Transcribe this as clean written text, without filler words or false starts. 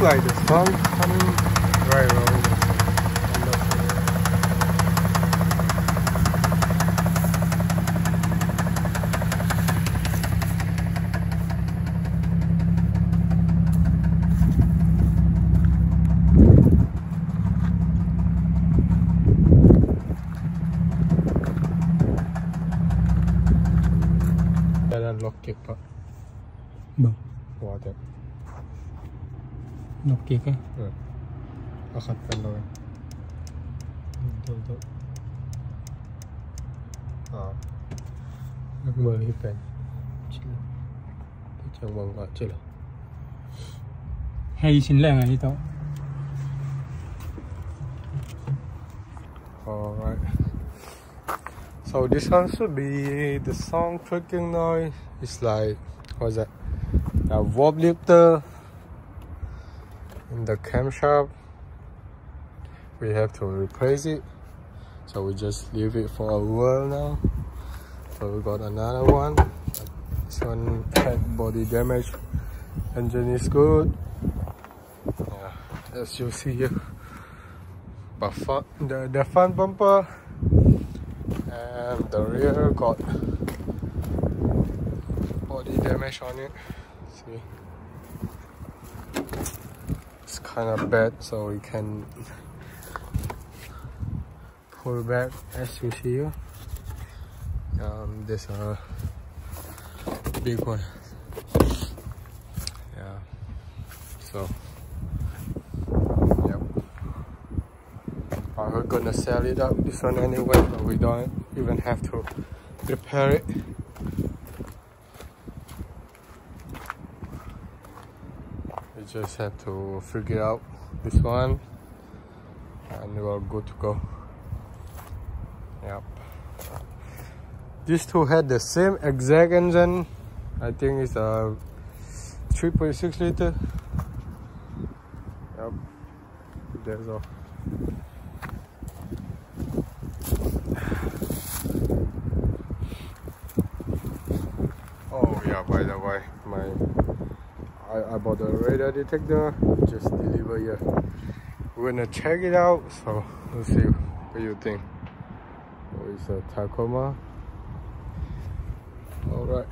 like the sun coming right around us. Lock Pak. Bang. Water. Lock kah? Ya. Akatkan dong. Tuh. Ah. Aku mau hipan. Cila. Kita jangan buat cila. Hai xin lang ni tau. Alright. So this one should be the sound clicking noise. It's like, what's that? A valve lifter in the camshaft. We have to replace it. So we just leave it for a while now. So we got another one. This one had body damage. Engine is good. Yeah, as you see here. But the front bumper and the rear got body damage on it. See, it's kind of bad, so we can pull back as you see here. There's a big one. Yeah, so yep, we're gonna sell it up this one anyway, but we don't even have to repair it. We just have to figure out this one and we're good to go. Yep, these two had the same exact engine. I think it's a 3.6 liter. Yep, that's all. Oh yeah, by the way, I bought a radar detector, just delivered here. We're gonna check it out, so let's see what you think. Oh, it's a Tacoma. Alright.